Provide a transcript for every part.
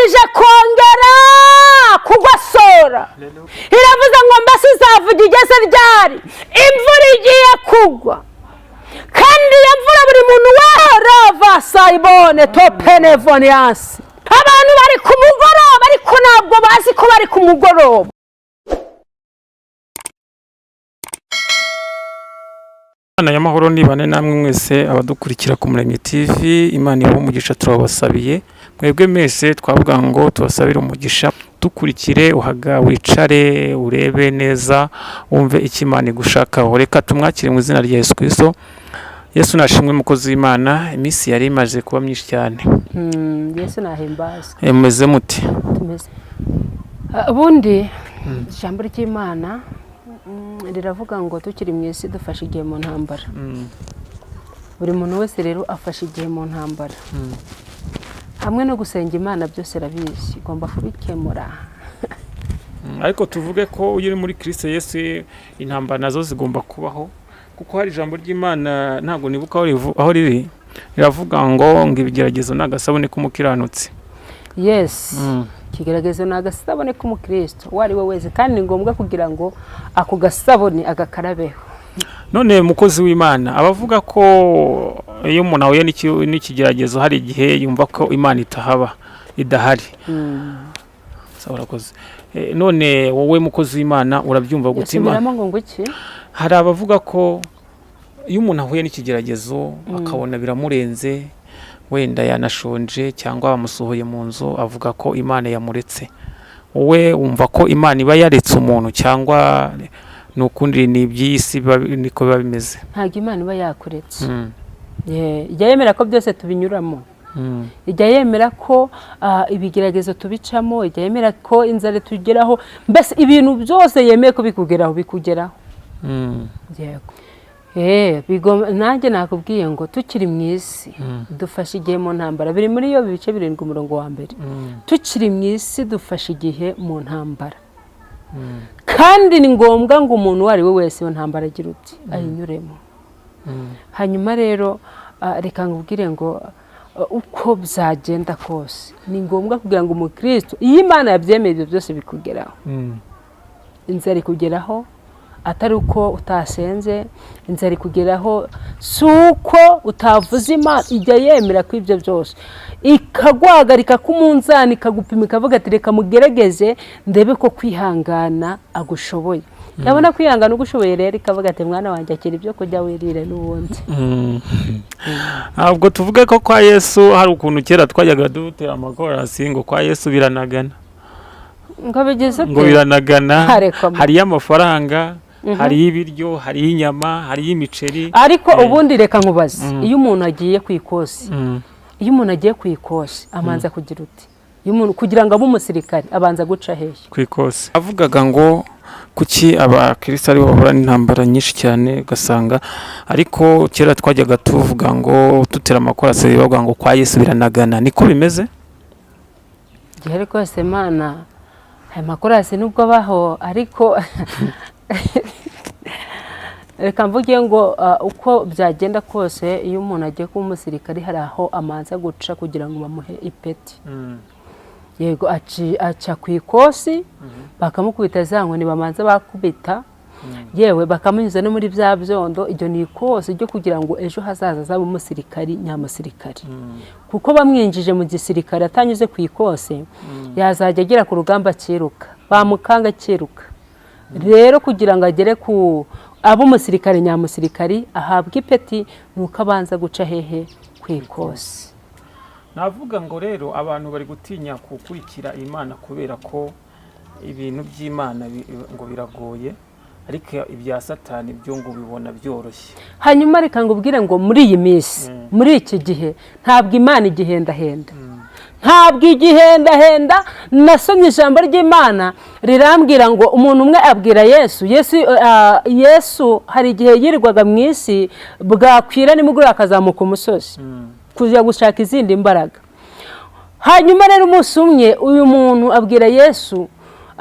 imana ije kongera kugosora. Iravuze ngo mbese uzavuga igeze ryari? Imvura igiye kugwa, kandi iyo mvura buri muntu warava sayibone topenevoniyansi. Abantu bari ku mugoroba ariko ntabwo bazi ko bari ku mugoroba. Imana y'amahoro nibane namwe mwese abadukurikira ku Muremyi TV. Imana ibahe umugisha, turabasabiye mwebwe mwese twavuga ngo tubasabire umugisha. Dukurikire, uhaga, wicare, urebe neza, wumve icyo Imana igushakaho. Reka tumwakire mu izina rya Yesu Kristo. Yesu nashimwe mukozi w'Imana, iminsi yari imaze kuba myinshi cyane. Yesu nahimbazwe. Mumeze muti? Tumeze ubundi ijambo ry'Imana riravuga ngo tukiri mu isi dufashe igihe mu ntambara. Buri muntu wese rero afashe igihe mu ntambara. Hamwe no gusenga Imana byose rabizi igomba kubikemura. Ariko tuvuge ko uri muri Kristo Yesu intambara nazo zigomba kubaho, kuko hari ijambo ry'Imana ntago nibuka aho riri, riravuga ngo ibigeragezo nagasabone k'umukiranutsi. Yes. Kigeragezo nagasabone k'umukristo wari we wese, kandi ni ngombwa kugira ngo ako gasabone agakarabeho. None mukozi w'Imana abavuga ko iyo umuntu ahuye n'ikigeragezo hari igihe yumva ko Imana idahari. Urakoze. None wowe mukozi w'Imana urabyumva gutima? Hari abavuga ko iyo umuntu ahuye n'ikigeragezo akabona biramurenze, wenda yanashonje cyangwa bamusohoye mu nzu, avuga ko Imana yamuretse. Wowe wumva ko Imana iba yaretse umuntu cyangwa nukundi ni iby'isi niko biba bimeze? Ntabwo Imana iba yakuretse. Ijya yemera ko byose tubinyuramo. Ijya yemera ko ibigeragezo tubicamo, ijya yemera ko inzara tugeraho, mbese ibintu byose yemeye ko bikugeraho. Yego. Nanjye nakubwiye ngo tukiri mu isi dufashe igihe mu ntambara. Biri muri yo bice 7 umurongo wa mbere. Tukiri mu isi dufashe igihe mu ntambara. Kandi ni ngombwa ngo umuntu wari we wese iyo ntambara agira uti ayinyuremo. Hanyuma rero reka ngubwire ngo uko byagenda kose ni ngombwa kugira ngo umukristo, iyo Imana yabyemeye ibyo byose bikugeraho. Inzara ikugeraho atari uko utasenze, inzara ikugeraho suko utavuze Imana. Ijya yemera ko ibyo byose ikagwagarika ku munzani, ikagupima, ikavuga ati reka mugerageze ndebe ko kwihangana agushoboye. Yabona kwihangana ugushoboye rero ikavuga ati mwana wanjye akira ibyo kujya wirire n'ubundi. Ntabwo tuvuge ko kwa Yesu hari ukuntu kera twajyaga dutera amakorasi ngo kwa Yesu biranagana. Ngo bigeze ngo biranagana, hari amafaranga, hari ibiryo, hari inyama, hari imiceri. Ariko ubundi reka nkubaze, iyo umuntu agiye kwikosi, iyo umuntu agiye kwikosi amanza kugira uti, iyo umuntu kugira ngo abe umusirikare abanza guca hehe kwikosi. Avugaga ngo kuki abakristo ari bahura n'intambara nyinshi cyane ugasanga, ariko kera twajyaga tuvuga ngo tutera amakorasi bavuga ngo kwa Yesu biranagana. Niko bimeze? Gihe rwose Imana aya makorasi nubwo baho, ariko reka mvuge ngo uko byagenda kose iyo umuntu agiye kuba umusirikare hari aho amanza guca kugira ngo bamuhe ipeti. Yego, aca ku ikosi bakamukubita za nkoni bamanza bakubita, yewe bakamunyuza no muri bya byondo. Iryo ni ikosi ryo kugira ngo ejo hazaza azabe umusirikari nyamusirikari. Kuko bamwinjije mu gisirikare atanyuze ku ikosi yazajya agera ku rugamba akiruka, bamukanga akiruka. Rero kugira ngo agere ku abo umusirikare nyamusirikari ahabwa ipeti nuko abanza guca hehe ku ikosi. Navuga ngo rero abantu bari gutinya gukurikira Imana kubera ko ibintu by'Imana ngo biragoye, ariko ibya Satani byo ngo bibona byoroshye. Hanyuma reka ngubwire ngo muri iyi minsi, muri iki gihe ntabwo Imana igihendahenda. Ntabwo igihendahenda. Nasomye ijambo ry'Imana rirambwira ngo umuntu umwe abwira Yesu hari igihe yirirwaga mu isi, bwakwira nimugoroba akazamuka umusozi kujya gushaka izindi mbaraga. Hanyuma rero umunsi umwe uyu muntu abwira Yesu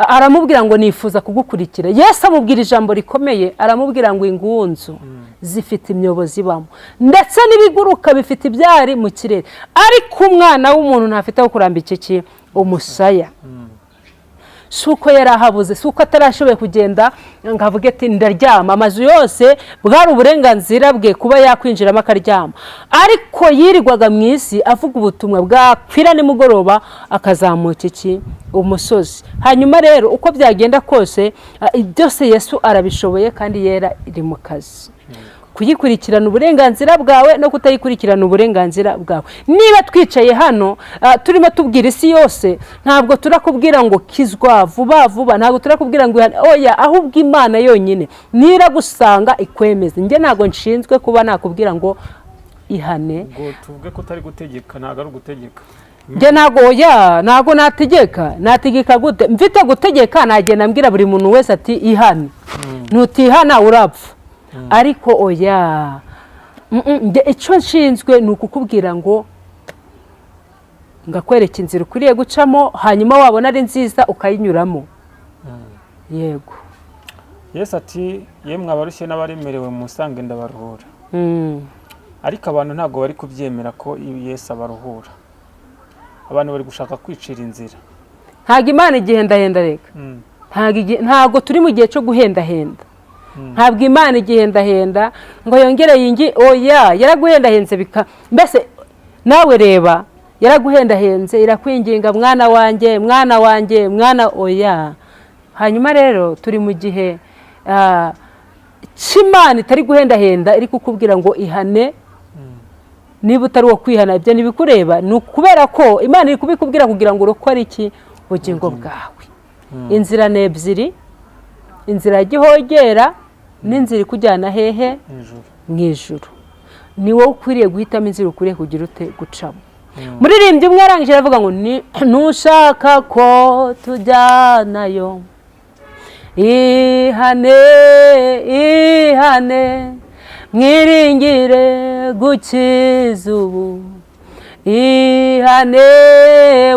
aramubwira ngo nifuza kugukurikira. Yesu amubwira ijambo rikomeye, aramubwira ngo ingunzu zifite imyobo zibamo ndetse n'ibiguruka bifite ibyari mu kirere, ariko umwana w'umuntu ntafite aho kurambika iki umusaya. Si uko yari ahabuze, si uko atarashoboye kugenda ngo avuge ati ndaryama. Amazu yose bwari uburenganzira bwe kuba yakwinjiramo akaryama, ariko yirirwaga mu isi avuga ubutumwa, bwakwira nimugoroba akazamuka iki umusozi. Hanyuma rero uko byagenda kose byose Yesu arabishoboye kandi yera iri mu kazi kuyikurikirana uburenganzira bwawe no kutayikurikirana uburenganzira bwawe. Niba twicaye hano turimo tubwira isi yose, ntabwo turakubwira ngo kizwa vuba vuba, ntabwo turakubwira ngo oya, ahubwo Imana yonyine niragusanga ikwemeze. Njye ntabwo nshinzwe kuba nakubwira ngo ihane, ngo tuvuge ko utari gutegeka, ntabwo ari ugutegeka. Njye ntabwo nategeka gute? Mfite gutegeka nagenda mbwira buri muntu wese ati ihane, nutihana urapfa. Ariko oya, icyo nshinzwe ni ukukubwira ngo ngakwereka inzira ukwiriye gucamo, hanyuma wabona ari nziza ukayinyuramo. Yego. Yesu ati yemwe abarushye n'abaremerewe musange ndabaruhura. Ariko abantu ntabwo bari kubyemera ko Yesu abaruhura. Abantu bari gushaka kwicira inzira. Ntabwo Imana igihendahenda reka, ntabwo turi mu gihe cyo guhendahenda. Ntabwo Imana igihendahenda ngo yongere oya, yaraguhendahenze mbese nawe reba, yaraguhendahenze irakwinginga mwana wanjye oya. Hanyuma rero turi mu gihe cy'Imana itari guhendahenda, iri kukubwira ngo ihane. Niba utari wo kwihana ibyo ntibikureba, ni ukubera ko Imana iri kubikubwira kugira ngo urokore iki ubugingo bwawe. Inzira ni ebyiri, inzira ya gihogera n'inzira ikujyana hehe mu ijuru. Ni wowe ukwiriye guhitamo inzira ukwiriye kugira ute gucamo. Muririmbyi umwe arangije aravuga ngo nushaka ko tujyanayo ihane mwiringire gukiza ubu,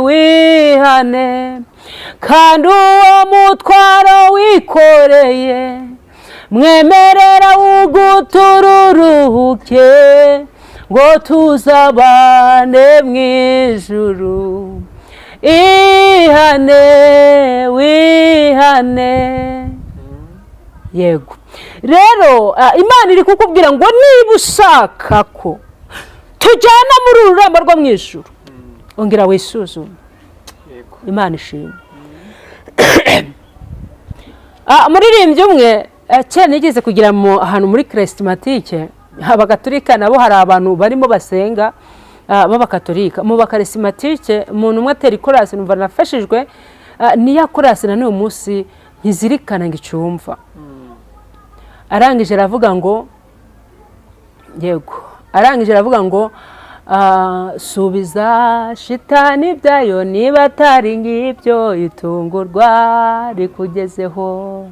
wihane kandi uwo mutwaro wikoreye mwemerera ugutururuhuke ngo tuzabane mu ijuru. Wihane. Yego. Rero Imana iri kukubwira ngo niba ushaka ko tujyana muri uru rurembo rwo mu ijuru, ongera wisuzume. Imana ishimwe. Muririmbyi umwe cyane nigeze kugira ahantu muri Charismatique, Abagatolika nabo hari abantu barimo basenga b'Abakatolika. Mu Charismatique umuntu umwe atera ikorasi, numva nafashijwe niya korasi na n'uyu munsi ntizirikana ngo icyumva. Arangije aravuga ngo yego, arangije aravuga ngo subiza shitani byayo, niba atari ngibyo itungurwa rikugezeho.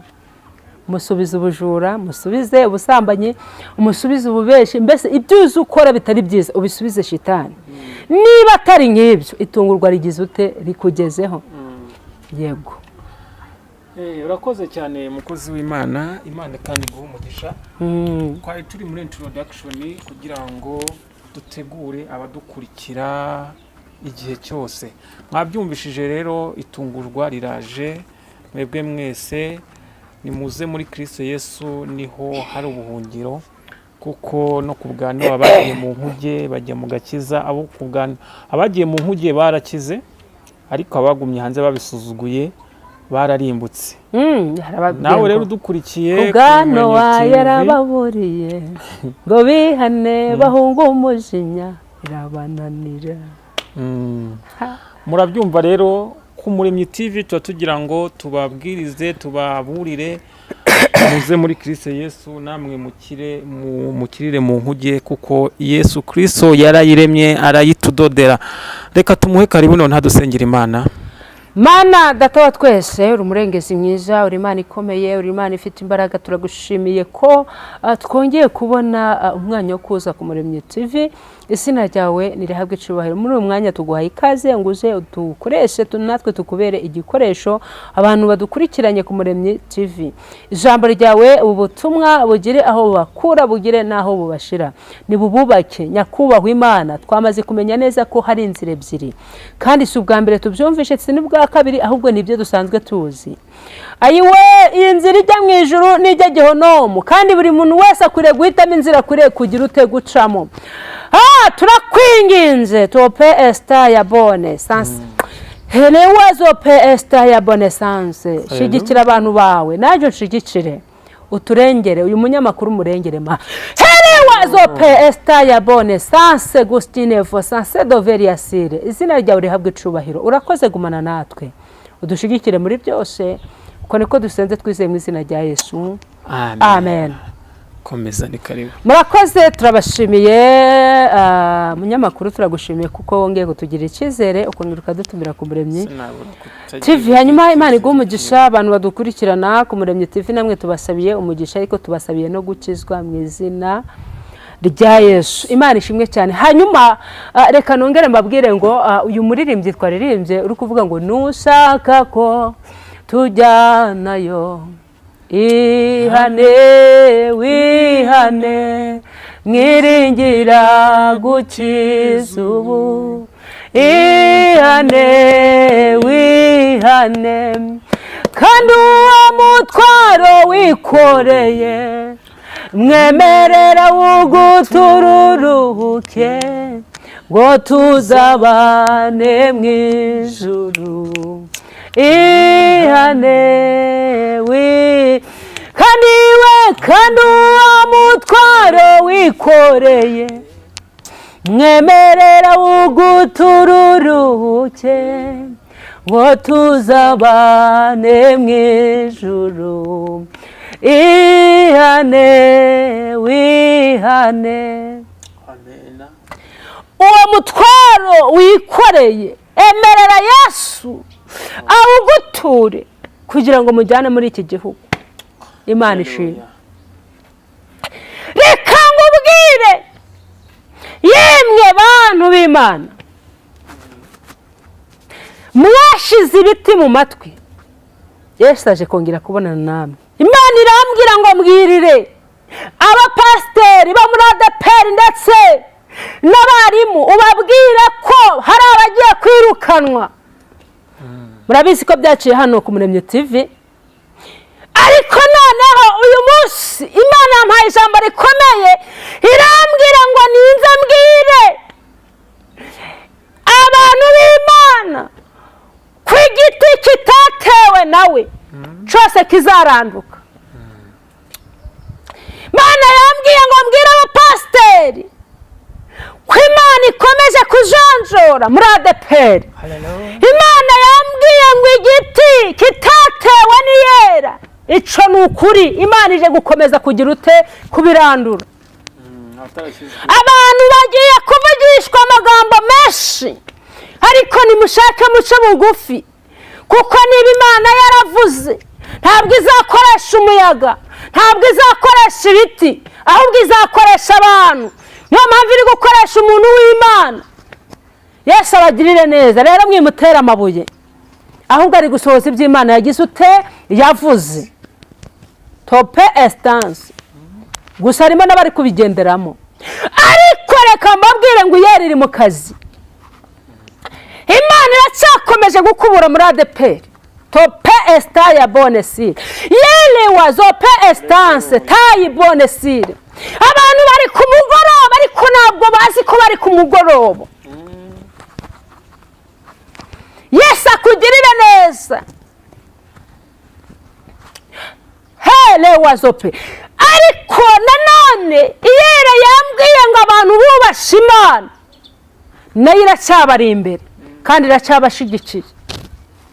Musubize ubujura, musubize ubusambanyi, umusubize ububeshi, mbese ibyo uzi ukora bitari byiza ubisubize shitani. Niba atari ngibyo itungurwa rigize ute rikugezeho. Yego. Urakoze cyane mukozi w'Imana, Imana kandi guha umugisha. Twari turi muri introduction kugira ngo dutegure abadukurikira igihe cyose. Mwabyumvishije rero, itungurwa riraje. Mwebwe mwese nimuze muri Kristo Yesu, niho hari ubuhungiro, kuko no kubwana abagiye mu nkuge bajya mu gakiza. Abo kubwana abagiye mu nkuge barakize, ariko abagumye hanze babisuzuguye bararimbutse. Nawe rero dukurikiye kubwano yarababuriye ngo bihane bahunga umujinya irabananira. Murabyumva rero ku Muremyi TV tuba tugira ngo tubabwirize, tubaburire muze muri Kristo Yesu, namwe mukirire mu nkuge, kuko Yesu Kristo yarayiremye arayitudodera. Reka tumuhe karibu none hadusengera Imana. Mana data wa twese, uri umurengezi mwiza, uri Imana ikomeye, uri Imana ifite imbaraga. Turagushimiye ko twongeye kubona umwanya wo kuza ku Muremyi TV, izina ryawe nirihabwe icubahiro. Muri uyu mwanya tuguhaye ikaze ngo uze tukoreshe natwe tukubere igikoresho abantu badukurikiranye ku Muremyi TV. Ijambo ryawe ubutumwa bugire aho bubakura bugire naho bubashira, nibububake. Nyakubahwa Imana, twamaze kumenya neza ko hari inzira ebyiri, kandi si ubwa mbere tubyumvishe, si n'ubwa kabiri, ahubwo nibyo dusanzwe tuzi. Ayiwe, iyi nzira ijya mu ijuru n'ijya Gehonomu, kandi buri muntu wese akwiriye guhitamo inzira akwiriye kugira ute gucamo. Turakwinginze tope esta ya bone sanse, helewazo pe esta ya bone sanse. Shigikira abantu bawe, nanjye nshigikire, uturengere, uyu munyamakuru umurengere ma. Helewazo pe esta ya bone sanse Gustine fo sanse doveria sire. Izina ryawe rihabwe icubahiro. Urakoze gumana natwe, udushigikire muri byose, uko niko dusenze twizeye mu izina rya Yesu. Amen. Komeza ni karibu. Murakoze, turabashimiye munyamakuru, turagushimiye kuko wongeye kutugira icyizere ukuntu dutumira ku Muremyi TV. Hanyuma Imana iguhe umugisha abantu badukurikirana ku Muremyi TV, namwe tubasabiye umugisha, ariko tubasabiye no gukizwa mu izina rya Yesu. Imana ishimwe cyane. Hanyuma reka nongere mbabwire ngo uyu muririmbyi twaririmbye uri kuvuga ngo nushaka ko tujyanayo, ihane wihane, mwiringira gukiza ubu. Ihane wihane, kandi uwo mutwaro wikoreye, mwemerera ugutururuhuke, ngo tuzabane mu ijuru. Ihane kandi uwo mutwaro wikoreye, mwemerera ugutururuhuke, ngo tuzabane mu ijuru. Ihane wihane, uwo mutwaro wikoreye, emerera Yesu awuguture kugira ngo mujyane muri iki gihugu. Imana ishimwe. Reka ngubwire yemwe bantu b'Imana, mwashize ibiti mu matwi, Yesu aje kongera kubonana namwe. Imana irambwira ngo mbwirire abapasiteri bo muri ADEPR ndetse n'abarimu, ubabwire ko hari abagiye kwirukanwa. Murabizi ko byaciye hano ku Muremyi TV, ariko noneho uyu munsi Imana yampaye ijambo rikomeye, irambwira ngo ninze mbwire abantu b'Imana ko igiti kitatewe nawe cyose kizaranduka. Imana yambwiye ngo mbwire abapasiteri ko Imana ikomeje kujanjora muri ADEPR. Imana yambwiye ngo igiti kitatewe n'iyera, ico ni ukuri. Imana ije gukomeza kugira ute kubirandura. Abantu bagiye kuvugishwa amagambo menshi, ariko nimushake muce bugufi, kuko niba Imana yaravuze ntabwo izakoresha umuyaga, ntabwo izakoresha ibiti, ahubwo izakoresha abantu. Niyo mpamvu iri gukoresha umuntu w'Imana. Yesu abagirire neza, rero mwimutera amabuye, ahubwo ari gusohoza iby'Imana yagize ute yavuze. Tope estanse gusa harimo n'abari kubigenderamo, ariko reka mbabwire ngo iyeri iri mu kazi. Imana iracyakomeje gukubura muri ADEPR. Tope esta ya bonesire, yele wazope estanse tayi bonesire. Abantu bari ku mugoroba, ariko ntabwo bazi ko bari ku mugoroba. Yesu akugirire neza. Hele wazope. Ariko nanone iyera yambwiye ngo abantu bubashe Imana, nayo iracyabari imbere kandi iracyabashigikiye.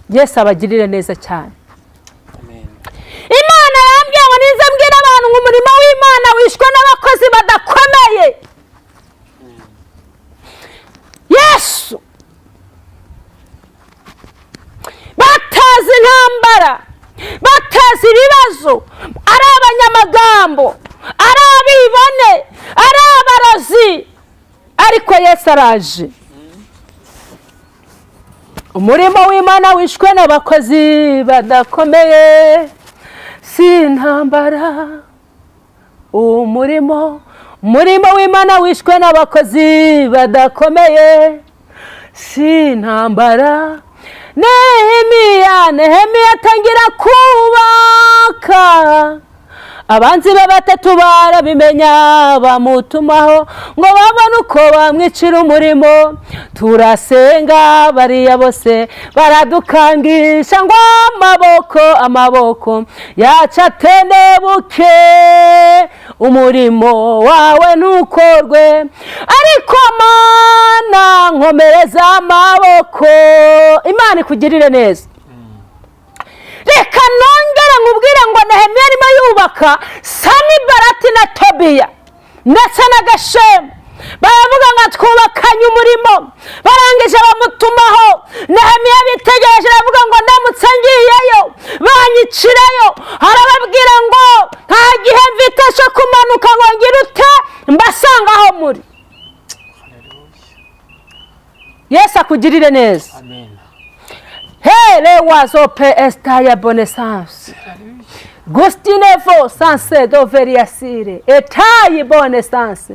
Yesu abagirire neza cyane. Imana yambwiye ngo nize mbwira abantu ngo umurimo w'Imana wishwe n'abakozi badakomeye. Yesu batazi intambara, batazi ibibazo, ari abanyamagambo, ari abibone, ari abarozi, ariko Yesu araje. Umurimo w'Imana wishwe n'abakozi badakomeye, si intambara. Umurimo w'Imana wishwe n'abakozi badakomeye, si intambara. Nehemiya atangira kubaka, abanzi be batatu barabimenya, bamutumaho ngo babone uko bamwicira umurimo. Turasenga, bariya bose baradukangisha ngo amaboko yacu atenebuke, umurimo wawe ntukorwe. Ariko Mana, nkomereza amaboko. Imana ikugirire neza. Reka nongere nkubwire ngo Nehemiya arimo yubaka, Sanibalati na Tobiya ndetse na Geshemu baravuga ngo twubakanye umurimo. Barangije bamutumaho. Nehemiya bitegereje aravuga ngo ndamutse ngiyeyo banyicireyo. Arababwira ngo nta gihe mfite cyo kumanuka ngo ngire ute mbasanga aho muri. Yesu akugirire neza. Amen. Hele wazope estaya bonesans. Gustinevo sanse doveriasire. Etayi bonesanse.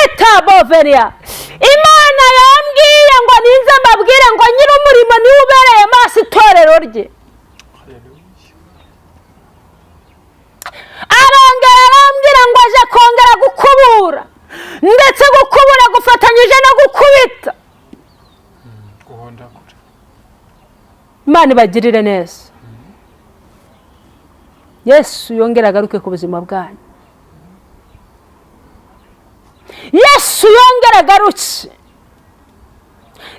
Etaboveria. Imana yambwiye ngo ninze mbabwire ngo nyiri umurimo ni ubereye maso itorero rye. Arongera arambwira ngo aje kongera gukubura, ndetse gukubura gufatanyije no gukubita. Imana ibagirire neza. Yesu yongera agaruke ku buzima bwanyu. Yesu yongera agarutse.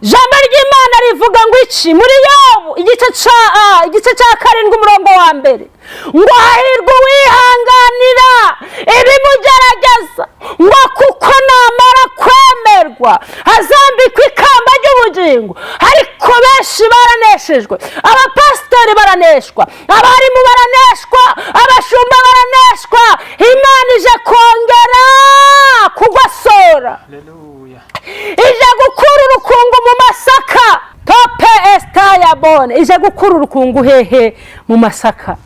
Jambo ry'Imana rivuga ngo iki muri Yobu igice cya 7 umurongo wa 1, ngo hahirwa uwihanganira ibimugerageza, ngo kuko namara kwemerwa azambikwa ikamba ry'ubugingo. Ariko benshi baraneshejwe, abapasitori baraneshwa, abarimu baraneshwa, abashumba baraneshwa. Imana ije kongera kugosora. Haleluya. Ije gukura urukungu mu masaka. Tope estaya bone. Ije gukura urukungu hehe mu masaka.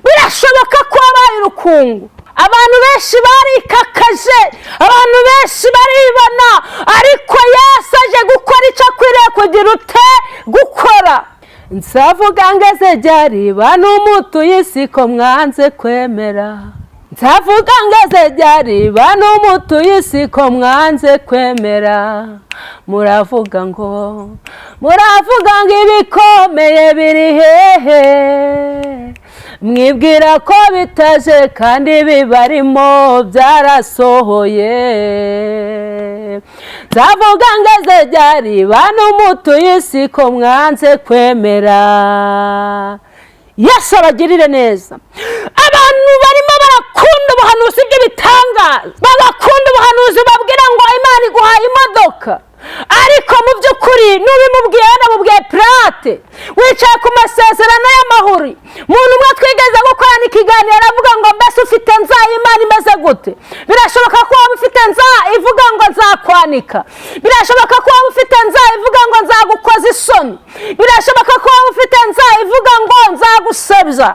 Birashoboka ko abaye urukungu. Abantu benshi barikakaje, abantu benshi baribona, ariko Yesu aje gukora icyo akwiriye kugira ute gukora. Nzavuga ngeze ryari bantu mutuye isi ko mwanze kwemera. Nzavuga ngeze ryari bantu mutuye isi ko mwanze kwemera. Muravuga ngo ibikomeye biri hehe, mwibwira ko bitaje kandi bibarimo byarasohoye. Nzavuga ngeze ryari bantu mutuye isi ko mwanze kwemera. Yesu abagirire neza. Abantu barimo barakunda ubuhanuzi bw'ibitangaza, bagakunda ubuhanuzi babwira ngo Imana iguhaye imodoka, ariko mu by'ukuri n'ubimubwiye namubwiye Pirate wicaye ku masezerano y'amahuri. Umuntu umwe twigeze gukorana ikiganiro aravuga ngo mbese ufite nza Imana imeze gute? Birashoboka ko waba ufite nza ivuga ngo nzakwanika, birashoboka ko waba ufite nza ivuga ngo nzagukoza isoni, birashoboka ko waba ufite nza ivuga ngo nzagusebya.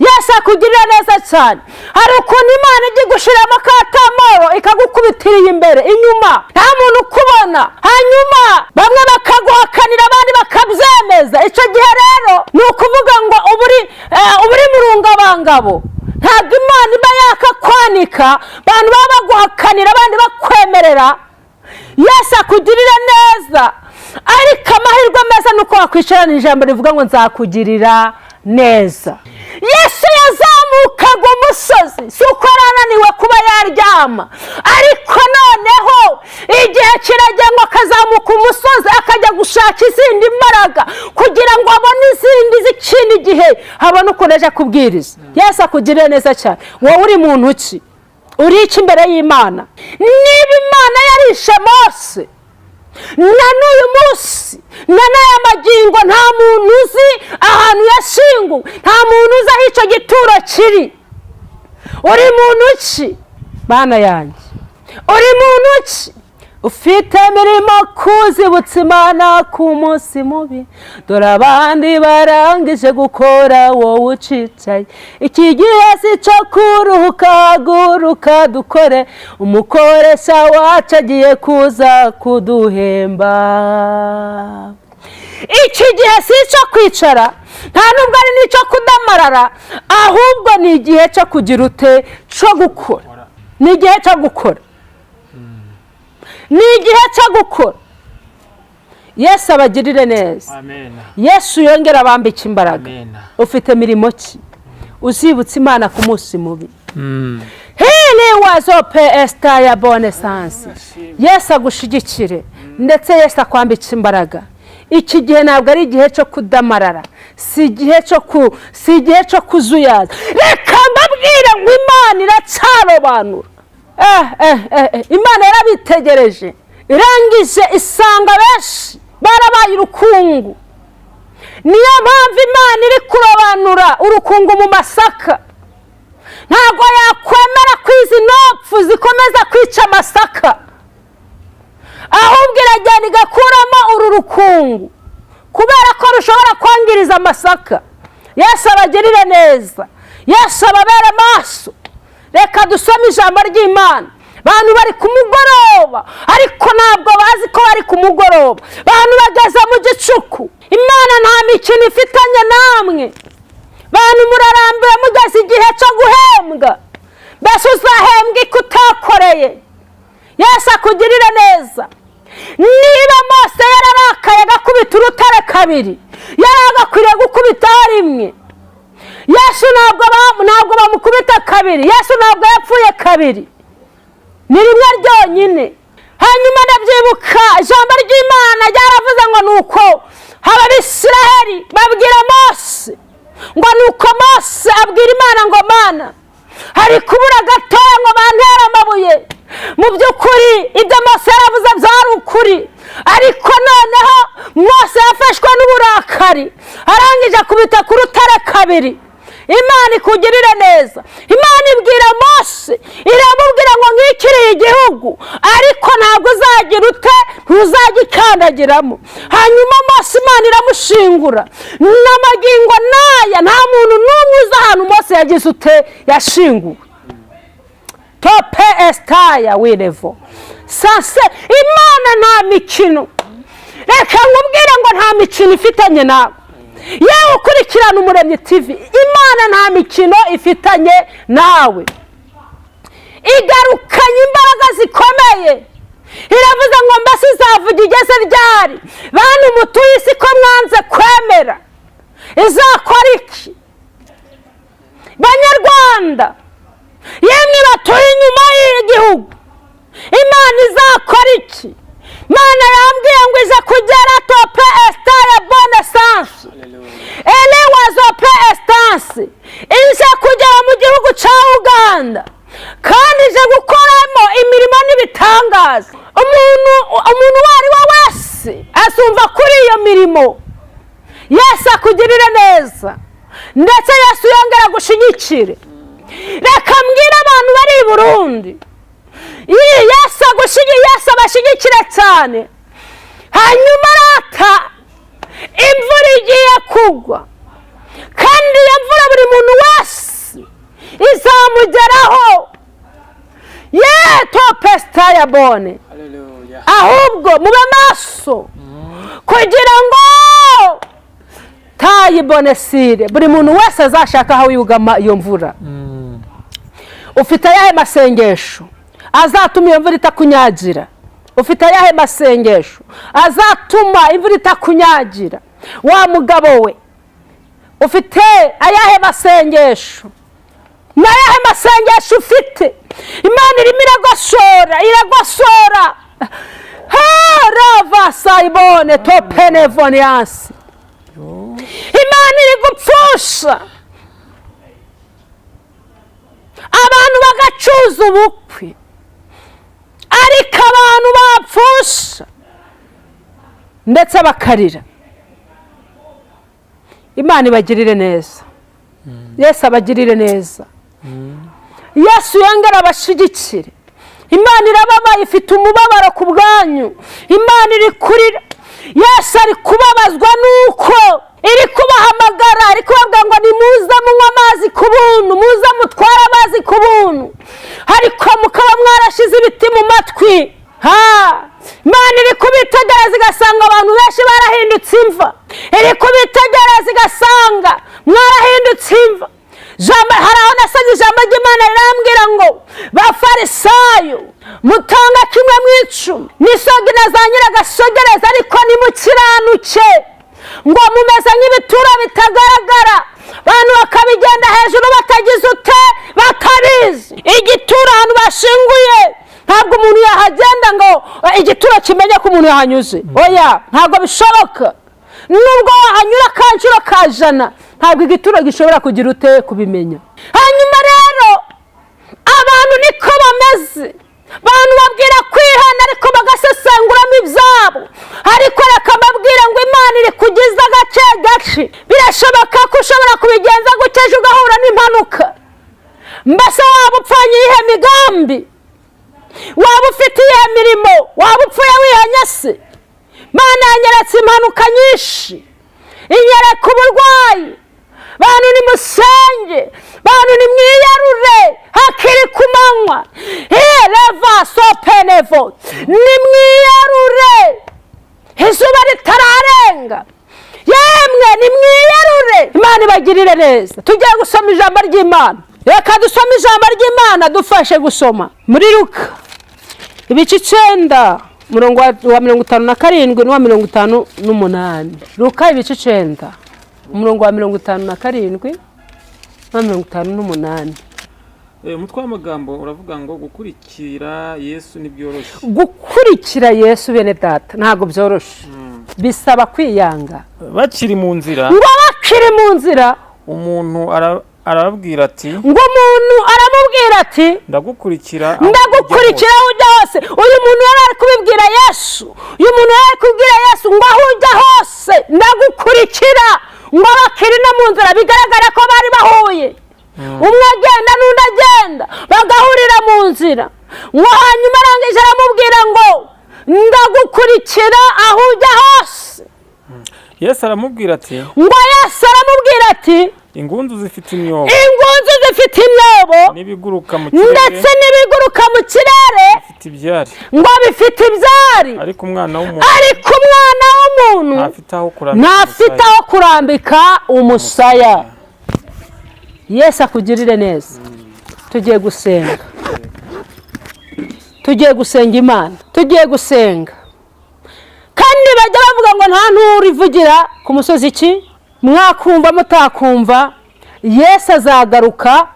Yesu akugirira neza cyane. Hari ukuntu Imana ijya gushiramo katamoro ikagukubitiriye imbere inyuma, nta muntu ukubona, hanyuma bamwe bakaguhakanira abandi bakabyemeza. Icyo gihe rero ni ukuvuga ngo uburi mu rungabangabo. Ntabwo Imana iba yakakwanika, abantu baba baguhakanira abandi bakwemerera. Yesu akugirira neza, ariko amahirwe meza nuko wakwicarana ijambo rivuga ngo nzakugirira neza. Yesu yazamukaga umusozi, si uko arananiwe kuba yaryama, ariko noneho igihe kiragera ngo akazamuka umusozi akajya gushaka izindi mbaraga kugira ngo abone izindi z'ikindi gihe abone ukuntu aje kubwiriza. Yesu akugirire neza cyane. Wowe uri muntu ki? Uri iki imbere y'Imana? Niba Imana yarishe Mose, na n'uyu munsi na n'aya magingo nta muntu uzi ahantu yashinguwe, nta muntu uzi aho icyo gituro kiri. Uri muntu ki? Bana yanjye, uri muntu ki ufite imirimo kuzibutsa Imana ku munsi mubi, dore abandi barangije gukora wowe ucicaye. Iki gihe si cyo kuruhuka, haguruka dukore, umukoresha wacu agiye kuza kuduhemba. Iki gihe si icyo kwicara, nta nubwo ari n'icyo kudamarara, ahubwo ni igihe cyo kugira ute, cyo gukora. Ni igihe cyo gukora, ni igihe cyo gukora. Yesu abagirire neza. Yesu yongera abambika imbaraga. Ufite mirimo ki uzibutsa Imana ku munsi mubi? Hili wazope esta ya bone sansi. Yesu agushigikire ndetse Yesu akwambika imbaraga. Iki gihe ntabwo ari igihe cyo kudamarara, si igihe cyo kuzuyaza. Reka mbabwire ngo Imana iracyarobanura. Imana yarabitegereje, irangije isanga benshi barabaye urukungu. Niyo mpamvu Imana iri kurobanura urukungu mu masaka. Ntabwo yakwemera ko izi ntopfu zikomeza kwica amasaka, ahubwo iragenda igakuramo uru rukungu kubera ko rushobora kwangiriza amasaka. Yesu abagirire neza, Yesu ababere maso. Reka dusome ijambo ry'Imana. Abantu bari ku mugoroba ariko ntabwo bazi ko bari ku mugoroba. Abantu bageze mu gicuku. Imana nta mikino ifitanye namwe. Abantu murarambiwe mugeze igihe cyo guhembwa. Mbese uzahembwa iki utakoreye? Yesu akugirire neza. Niba Mose yararakaye agakubita urutare kabiri, yaragakwiriye gukubitaho rimwe. Yesu ntabwo bamukubita kabiri. Yesu ntabwo yapfuye kabiri, ni rimwe ryonyine. Hanyuma ndabyibuka ijambo ry'Imana ryaravuze ngo nuko Abisiraheli babwira Mose, ngo nuko Mose abwira Imana ngo Mana, hari kubura gatoya ngo bantere amabuye. Mu by'ukuri ibyo Mose yaravuze byari ukuri, ariko noneho Mose yafashwe n'uburakari, arangije akubita ku rutare kabiri. Imana ikugirire neza. Imana ibwira Mose, iramubwira ngo nkikiriye igihugu, ariko ntabwo uzagira ute, ntuzagikandagiramo. Hanyuma Mose Imana iramushingura, n'amagingo n'aya nta muntu n'umwe uzi ahantu Mose yagize ute, yashinguwe. Tope estaya wirevo sase. Imana nta mikino. Reka nkubwire ngo nta mikino ifitanye nawe. Yewe ukurikirana Umuremyi TV, Imana nta mikino ifitanye nawe. Igarukanye imbaraga zikomeye. Iravuze ngo mbese izavuga igeze ryari? Bantu mutuye isi ko mwanze kwemera, izakora iki? Banyarwanda, yemwe batuye inyuma y'igihugu, Imana izakora iki? Imana yambwiye ngo ize kugera tope estaya bone sansi. Ele wazope estansi. Ize kugera mu gihugu cya Uganda, kandi ije gukoramo imirimo n'ibitangaza. Umuntu uwo ari we wese asumva kuri iyo mirimo. Yesu akugirire neza ndetse Yesu yongera gushigikire. Reka mbwira abantu bari i Burundi, Yesu abashigikire cyane. Hanyuma rata imvura igiye kugwa, kandi iyo mvura buri muntu wese izamugeraho. Tope estaya bone. Ahubwo mube maso kugira ngo tayibonesire buri muntu wese azashaka aho yugama iyo mvura. Ufite ayahe masengesho azatuma iyo mvura itakunyagira? Ufite ayahe masengesho azatuma imvura itakunyagira? Wa mugabo we, ufite ayahe masengesho? N'ayahe masengesho ufite? Imana irimo iragosora. Rava sayibone topenevoniyansi. Imana iri gupfusha abantu bagacuza ubukwe, ariko abantu bapfusha ndetse bakarira. Imana ibagirire neza. Yesu abagirire neza. Yesu yongera abashigikire. Imana irababaye, ifite umubabaro ku bwanyu. Imana iri kurira. Yesu ari kubabazwa nuko iri kubahamagara, iri kubabwira ngo nimuze munywe amazi ku buntu, muze mutware amazi ku buntu, ariko mukaba mwarashize ibiti mu matwi. Imana iri kubitegereza igasanga abantu benshi barahindutse imva. Iri kubitegereza igasanga mwarahindutse imva. Hari aho nasomye ijambo ry'Imana rirambwira ngo bafarisayo mutanga kimwe mu icumi n'isogina za nyiragasogereza, ariko nimukiranuke ngo mumeze nk'ibituro bitagaragara, abantu bakabigenda hejuru batagize ute, batabizi. Igituro ahantu bashinguye ntabwo umuntu yahagenda ngo igituro kimenye ko umuntu yahanyuze. Oya, ntabwo bishoboka. Nubwo wahanyura kanshuro kajana, ntabwo igituro gishobora kugira ute kubimenya. Hanyuma rero abantu niko bameze. Abantu babwira kwihana ariko bagasesenguramo ibyabo. Ariko reka mbabwire ngo Imana iri kugiza agace gace. Birashoboka ko ushobora kubigenza gutya ejo ugahura n'impanuka. Mbese waba upfanye iyihe migambi? Waba ufite iyihe mirimo? Waba upfuye wihanye se? Imana yanyeretse impanuka nyinshi, inyereka uburwayi. Bantu nimusenge, bantu nimwiyarure hakiri ku manywa. Reva sopenevo, nimwiyarure izuba ritararenga. Yemwe nimwiyarure, Imana ibagirire neza. Tugiye gusoma ijambo ry'Imana. Reka dusome ijambo ry'Imana dufashe gusoma muri Luka ibice 9 umurongo wa 57 n'uwa 58. Luka ibice 9 umurongo wa 57 n'uwa 58. Umutwe w'amagambo uravuga ngo gukurikira Yesu nibyoroshye. Gukurikira Yesu bene data ntago byoroshye. Bisaba kwiyanga. Bakiri mu nzira, ngo bakiri mu nzira, umuntu arababwira ati, ngo umuntu aramubwira ati, ndagukurikira ujya hose. Uyu muntu yari ari kubibwira Yesu, uyu muntu yari ari kubwira Yesu ngo aho ujya hose ndagukurikira. Ngo bakiri no mu nzira, bigaragara ko bari bahuye. Umwe agenda n'undi agenda, bagahurira mu nzira. Ngo hanyuma arangije aramubwira ngo ndagukurikira aho ujya hose. Yesu aramubwira ati, ngo Yesu aramubwira ati, ingunzu zifite imyobo, n'ibiguruka mu kirere, ndetse n'ibiguruka mu kirere bifite ibyari, ngo bifite ibyari, ariko umwana w'umuntu ntafite aho kurambika umusaya. Yesu akugirire neza. Tugiye gusenga, tugiye gusenga Imana, tugiye gusenga. Kandi bajya bavuga ngo nta nturivugira ku musozi iki, mwakumva mutakumva. Yesu azagaruka,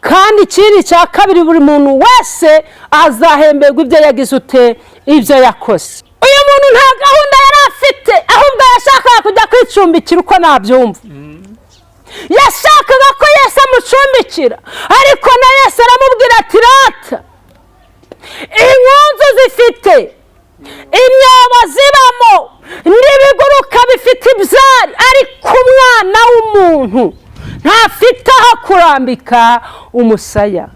kandi ikindi cya kabiri buri muntu wese azahemberwa ibyo yagize ute, ibyo yakoze. Uyu muntu nta gahunda yari afite, ahubwo yashakaga kujya kwicumbikira uko nabyumva. Yashakaga ko Yesu amucumbikira, ariko na Yesu aramubwira ati, rata ingunzu zifite imyobo zibamo n'ibiguruka bifite ibyari, ariko umwana w'umuntu ntafite aho kurambika umusaya.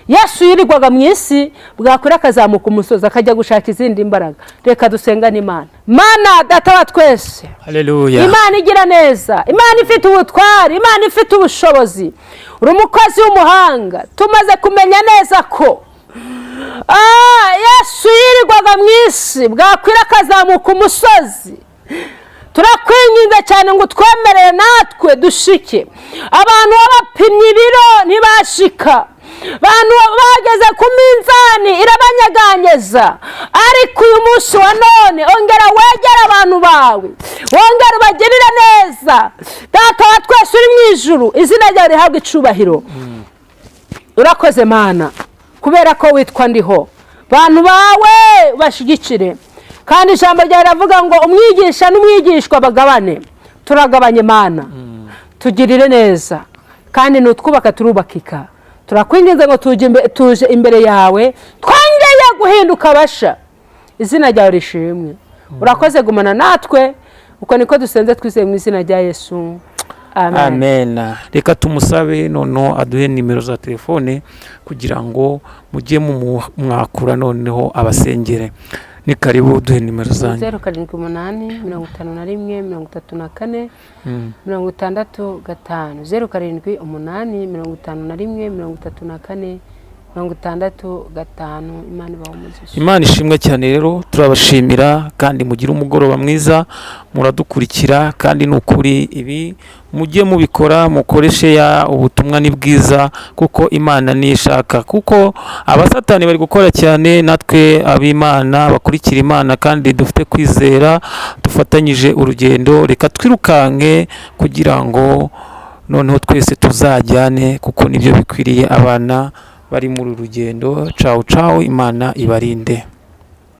Yesu yirirwaga mu isi, bwakwira akazamuka umusozi akajya gushaka izindi mbaraga. Reka dusengane Imana. Mana data wa twese, haleluya. Imana igira neza, Imana ifite ubutwari, Imana ifite ubushobozi. Uri umukozi w'umuhanga. Tumaze kumenya neza ko Yesu yirirwaga mu isi, bwakwira akazamuka umusozi. Turakwinginze cyane ngo twemerere natwe dushike. Abantu babapimye ibiro ntibashika, abantu bageze ku minzani irabanyeganyeza, ariko uyu munsi wa none ongera wegera abantu bawe, wongera ubagirire neza. Data wa twese uri mu ijuru, izina ryawe rihabwe icubahiro. Urakoze Mana, kubera ko witwa ndiho. Bantu bawe bashigikire, kandi ijambo ryawe riravuga ngo umwigisha n'umwigishwa bagabane. Turagabanye Mana, tugirire neza, kandi nutwubaka turubakika. Turakwinginze ngo tuje imbere yawe, twongeye guhinduka basha. Izina ryawe rishimwe. Urakoze gumana natwe, uko niko dusenze twizeye mu izina rya Yesu. amen. Reka tumusabe noneho aduhe nimero za telefone kugira ngo mujye mwakura noneho abasengere. Ni karibu duhe nimero zanyu. 0788 51 34 65. 0788 51 34 65. Imana ibahumugisha. Imana ishimwe cyane. Rero turabashimira kandi mugira umugoroba mwiza, muradukurikira kandi n'ukuri ibi mujye mubikora, mukoreshe ubutumwa ni bwiza kuko Imana nishaka, kuko abasatani bari gukora cyane, natwe ab'Imana bakurikira Imana kandi dufite kwizera dufatanyije urugendo, reka twirukanke kugira ngo noneho twese tuzajyane, kuko nibyo bikwiriye abana bari muri urugendo. Ciao ciao, Imana ibarinde.